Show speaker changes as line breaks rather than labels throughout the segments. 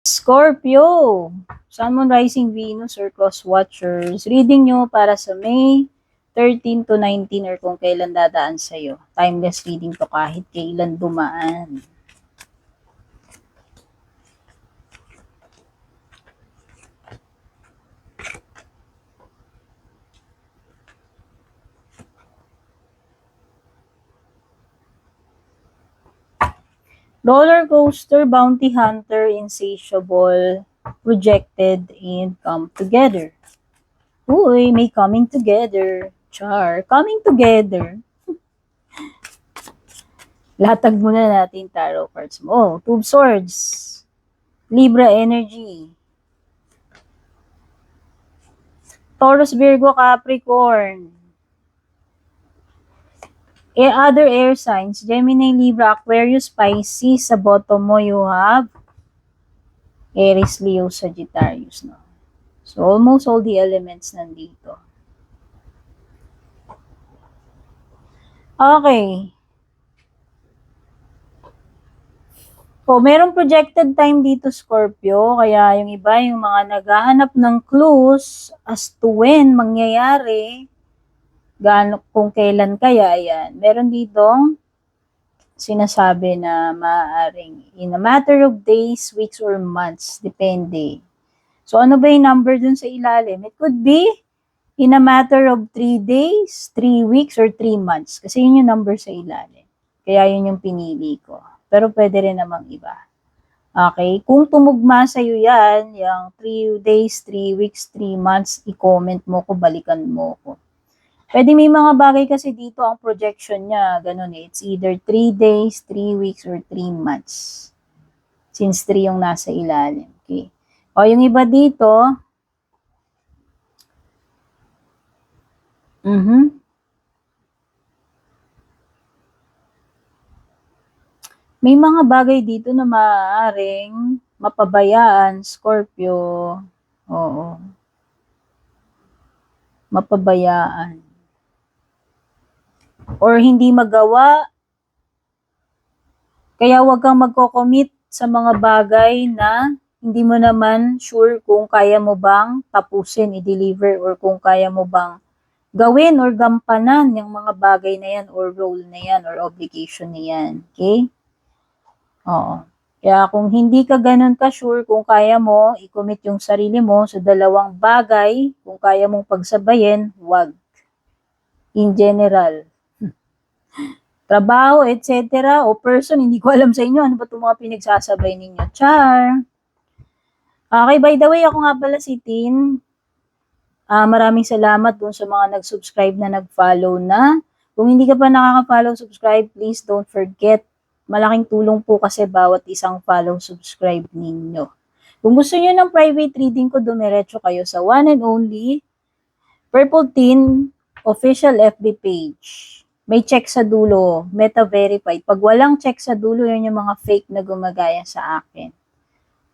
Scorpio, Sun, Moon, Rising, Venus, or Cross Watchers. Reading nyo para sa May 13 to 19 or kung kailan dadaan sa'yo. Timeless reading to kahit kailan dumaan. Roller coaster, bounty hunter, insatiable, projected, and come together. Uy, may coming together. Char, coming together. Latag muna natin tarot cards mo. Oh, Two of Swords. Libra energy. Taurus, Virgo, Capricorn. Other air signs, Gemini, Libra, Aquarius, Pisces. Sa bottom mo, you have Aries, Leo, Sagittarius. No? So, almost all the elements nandito. Okay. Merong projected time dito, Scorpio. Kaya yung iba, yung mga naghahanap ng clues as to when mangyayari, kung kailan kaya, yan. Meron ditong sinasabi na maaaring in a matter of days, weeks, or months, depende. So, ano ba yung number dun sa ilalim? It could be in a matter of 3 days, 3 weeks, or 3 months. Kasi yun yung number sa ilalim. Kaya yun yung pinili ko. Pero pwede rin namang iba. Okay? Kung tumugma sa'yo yan, yung 3 days, 3 weeks, 3 months, i-comment mo ko, balikan mo ko. Pwede may mga bagay kasi dito ang projection niya, ganun eh. It's either 3 days, 3 weeks, or 3 months. Since 3 yung nasa ilalim. Okay? O, yung iba dito, may mga bagay dito na maaaring mapabayaan, Scorpio. Oo. Mapabayaan. Or hindi magawa. Kaya huwag kang magko-commit sa mga bagay na hindi mo naman sure kung kaya mo bang tapusin, i-deliver, or kung kaya mo bang gawin or gampanan yung mga bagay na yan, or role na yan, or obligation na yan. Okay? Oo. Kaya kung hindi ka ganun ka-sure kung kaya mo i-commit yung sarili mo sa dalawang bagay, kung kaya mong pagsabayin, wag. In general. Trabaho, etc. o person, hindi ko alam sa inyo, ano ba itong mga pinagsasabay ninyo? Char! Okay, by the way, ako nga pala si Tin. Maraming salamat dun sa mga nag-subscribe na nag-follow na. Kung hindi ka pa nakaka-follow, subscribe, please don't forget. Malaking tulong po kasi bawat isang follow, subscribe ninyo. Kung gusto niyo ng private reading ko, dumiretso kayo sa one and only Purple Tin official FB page. May check sa dulo, meta-verified. Pag walang check sa dulo, yun yung mga fake na gumagaya sa akin.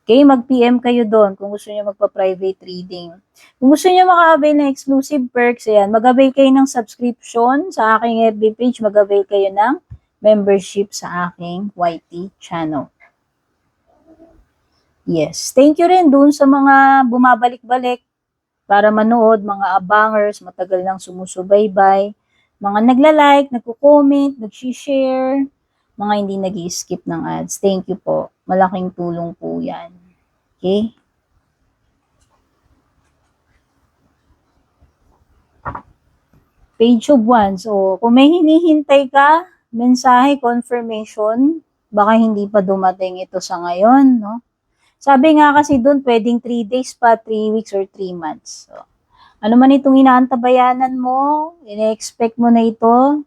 Okay, mag-PM kayo doon kung gusto niyo magpa-private reading. Kung gusto niyo maka-avail ng exclusive perks, ayan, mag-avail kayo ng subscription sa aking FB page, mag-avail kayo ng membership sa aking YT channel. Yes, thank you rin doon sa mga bumabalik-balik para manood, mga abangers, matagal nang sumusubaybay, mga nagla-like, nagko-comment, nag-share, mga hindi nag-skip ng ads. Thank you po. Malaking tulong po yan. Okay? Page of Wands. So, kung may hinihintay ka, mensahe, confirmation, baka hindi pa dumating ito sa ngayon, no? Sabi nga kasi doon, pwedeng 3 days pa, 3 weeks, or 3 months. So, ano man itong inaantabayanan mo, ina-expect mo na ito,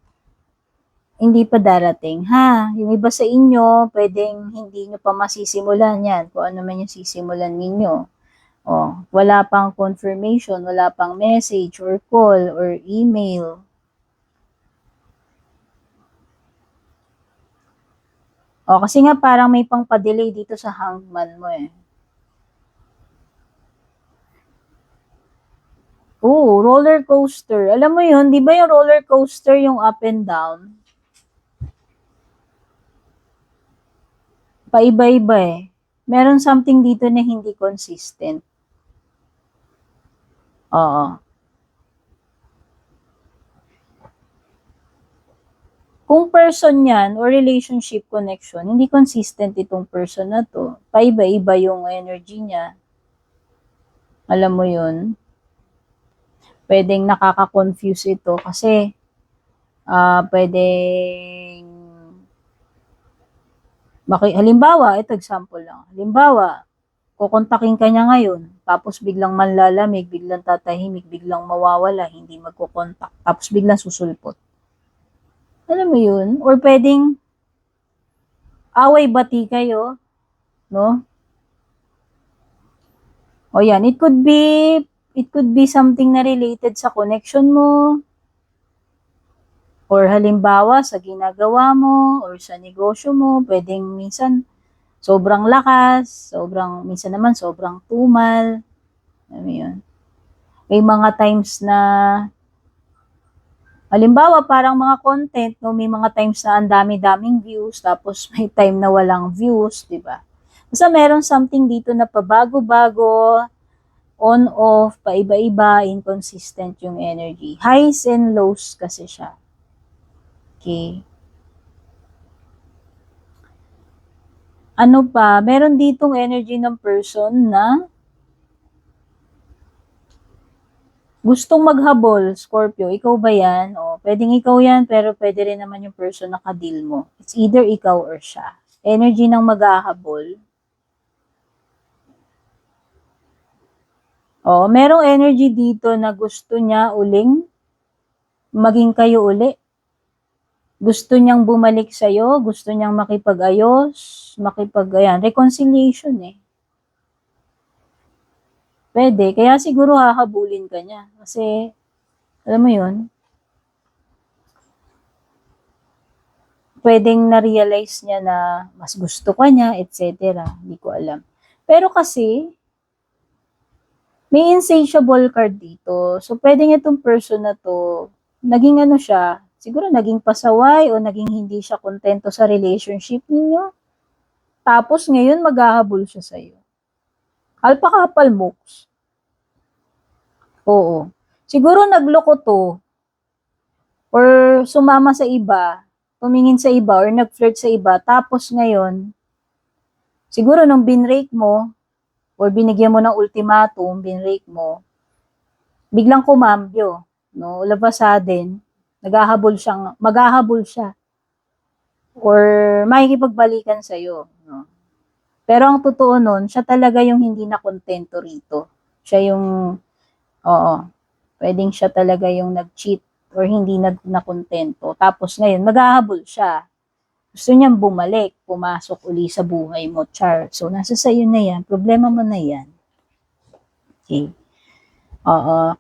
hindi pa darating, ha? Yung iba sa inyo, pwedeng hindi nyo pa masisimulan yan, kung ano man yung sisimulan ninyo. Wala pang confirmation, wala pang message, or call, or email. Kasi nga parang may pang pa-delay dito sa hangman mo eh. Roller coaster. Alam mo yun, di ba yung roller coaster yung up and down? Paiba-iba eh. meron something dito na hindi consistent. Oo. Kung person yan or relationship connection, hindi consistent itong person na to. Paiba-iba yung energy niya. Alam mo yun? Pwedeng nakaka-confuse ito kasi pwedeng halimbawa, ito example lang. Halimbawa, kukontakin ka niya ngayon, tapos biglang manlalamig, biglang tatahimik, biglang mawawala, hindi magkukontak, tapos biglang susulpot. Alam mo yun? Or pwedeng away-bati kayo, no? O yan, it could be something na related sa connection mo, or halimbawa sa ginagawa mo, or sa negosyo mo, pwedeng minsan sobrang lakas, minsan naman sobrang tumal. Alam mo yun? May mga times na halimbawa, parang mga content, no, may mga times na ang dami-daming views, tapos may time na walang views, di ba? Basta meron something dito na pabago-bago, on-off, paiba-iba, inconsistent yung energy. Highs and lows kasi siya. Okay. Ano pa? Meron ditong energy ng person na gustong maghabol, Scorpio. Ikaw ba yan? O, pwedeng ikaw yan, pero pwede rin naman yung person na kadil mo. It's either ikaw or siya. Energy ng maghahabol. O, merong energy dito na gusto niya uling maging kayo uli. Gusto niyang bumalik sa'yo, gusto niyang makipag-ayos, reconciliation eh. Pwede, kaya siguro hahabulin ka niya. Kasi, alam mo yun, pwedeng na-realize niya na mas gusto ka niya, etc. Hindi ko alam. Pero kasi, may insatiable card dito. So, pwedeng itong person na to, naging ano siya, siguro naging pasaway o naging hindi siya kontento sa relationship ninyo. Tapos, ngayon, maghahabol siya sa'yo. Alpakapal mooks. Oo. Siguro nagloko to, or sumama sa iba, tumingin sa iba, or nag-flirt sa iba, tapos ngayon, siguro nung binrake mo, or binigyan mo ng ultimatum, binrake mo, biglang kumambyo, no? All of a sudden, maghahabol siya. Or makikipagbalikan sa'yo, no? Pero ang totoo nun, siya talaga yung hindi na kontento rito. Siya yung, pwedeng siya talaga yung nag-cheat or hindi na kontento. Tapos ngayon, maghahabol siya. Gusto niyang bumalik, pumasok uli sa buhay mo, char. So, nasa sa'yo na yan. Problema mo na yan. Okay.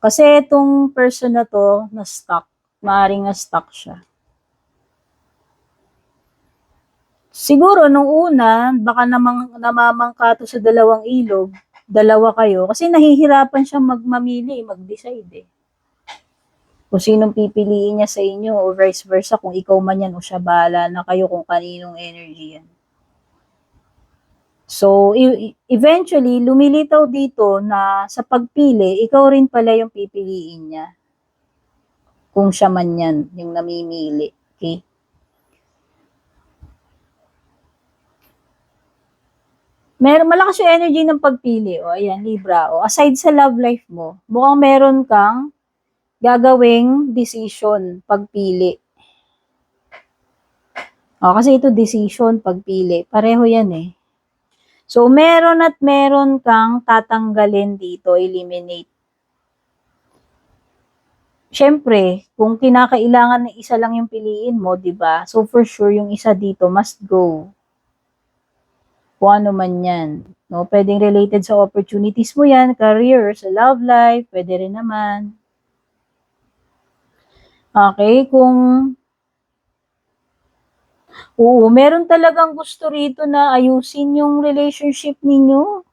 Kasi itong person na to, na-stuck. Maaaring na-stuck siya. Siguro, nung una, baka namamangka to sa dalawang ilog, dalawa kayo, kasi nahihirapan siyang mamili, mag-decide eh. Kung sinong pipiliin niya sa inyo o vice versa, kung ikaw man yan o siya, bahala na kayo kung kaninong energy yan. So, eventually, lumilitaw dito na sa pagpili, ikaw rin pala yung pipiliin niya. Kung siya man yan, yung namimili. Okay? Malakas yung energy ng pagpili. O, ayan, Libra. O, aside sa love life mo, mukhang meron kang gagawing decision, pagpili. O, kasi ito decision, pagpili. Pareho yan eh. So, meron kang tatanggalin dito, eliminate. Siyempre, kung kinakailangan na isa lang yung piliin mo, di ba? So, for sure, yung isa dito must go. Kung ano man yan. No? Pwedeng related sa opportunities mo yan, career, sa love life, pwede rin naman. Okay, meron talagang gusto rito na ayusin yung relationship ninyo.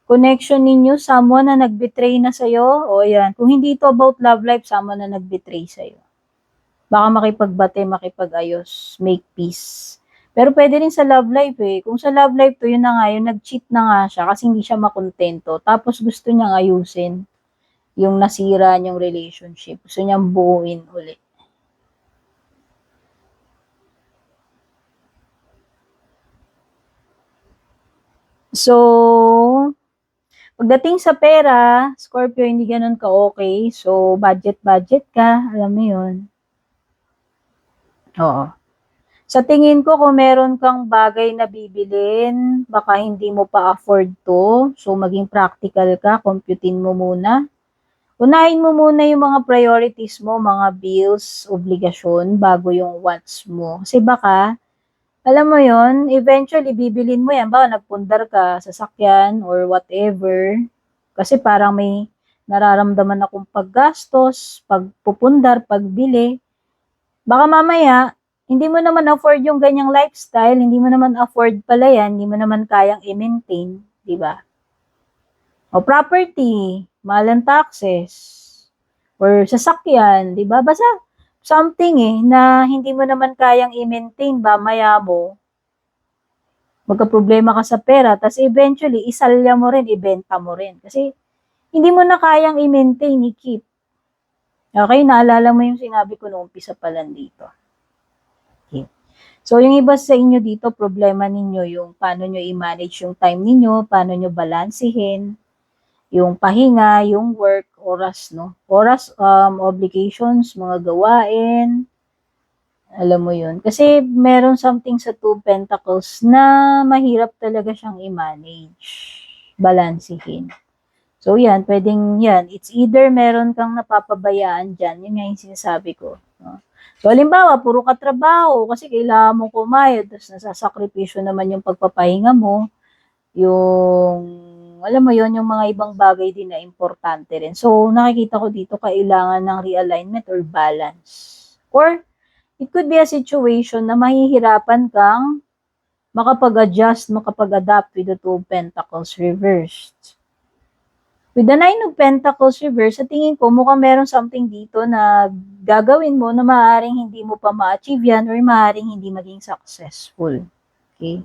Connection ninyo, someone na nag-betray na sa'yo, o yan. Kung hindi ito about love life, someone na nag-betray sa'yo. Baka makipagbate, makipag-ayos, make peace. Pero pwede rin sa love life eh. Kung sa love life to, yun na nga, yung nag-cheat na nga siya kasi hindi siya makontento. Tapos gusto niyang ayusin yung nasira niyang relationship. Gusto niyang buuin uli. So, pagdating sa pera, Scorpio, hindi ganun ka-okay. So, budget-budget ka. Alam mo yun. Oo. Sa tingin ko, kung meron kang bagay na bibilin, baka hindi mo pa afford to. So, maging practical ka, computein mo muna. Unahin mo muna yung mga priorities mo, mga bills, obligasyon, bago yung wants mo. Kasi baka, alam mo yon, eventually, bibilin mo yan. Baka nagpundar ka, sasakyan, or whatever. Kasi parang may nararamdaman akong paggastos, pagpupundar, pagbili. Baka mamaya, hindi mo naman afford yung ganyang lifestyle, hindi mo naman afford pala yan, hindi mo naman kayang i-maintain, di ba? O property, mahal ang taxes, or sasakyan, di ba? Basta something na hindi mo naman kayang i-maintain ba, maya mo, magka-problema ka sa pera, tas eventually, isalya mo rin, ibenta mo rin. Kasi, hindi mo na kayang i-maintain, i-keep. Okay, naalala mo yung sinabi ko noong umpisa pa lang dito. Okay. So, yung iba sa inyo dito, problema ninyo yung paano nyo i-manage yung time ninyo, paano nyo balansehin, yung pahinga, yung work, oras, no? Oras, obligations, mga gawain, alam mo yun. Kasi meron something sa Two Pentacles na mahirap talaga siyang i-manage, balansehin. So, yan, pwedeng yan. It's either meron kang napapabayaan dyan, yun nga yung sinasabi ko. No? So, halimbawa, puro ka trabaho kasi kailangan mong kumayod, tapos nasasakripisyo naman yung pagpapahinga mo, yung, alam mo yon yung mga ibang bagay din na importante rin. So, nakikita ko dito, kailangan ng realignment or balance. Or, it could be a situation na mahihirapan kang makapag-adjust, makapag-adapt with the Two of Pentacles reversed. With the Nine of Pentacles reverse, sa tingin ko, mukhang meron something dito na gagawin mo na maaaring hindi mo pa ma-achieve yan or maaaring hindi maging successful. Okay?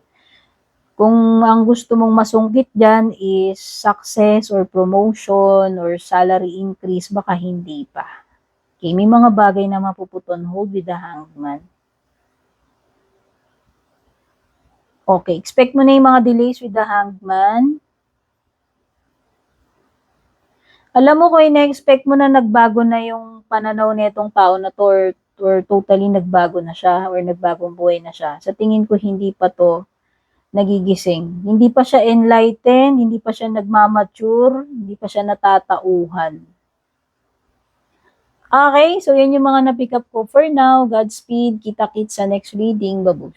Kung ang gusto mong masungkit dyan is success or promotion or salary increase, baka hindi pa. Okay? May mga bagay na mapuputon hold with the Hangman. Okay, expect mo na yung mga delays with the Hangman. Alam mo, kung ina-expect mo na nagbago na yung pananaw nitong tao na to or totally nagbago na siya or nagbagong buhay na siya, sa tingin ko hindi pa to nagigising. Hindi pa siya enlightened, hindi pa siya nagmamature, hindi pa siya natatauhan. Okay, so yan yung mga na-pick up ko for now. Godspeed, kita-kits sa next reading. Babush.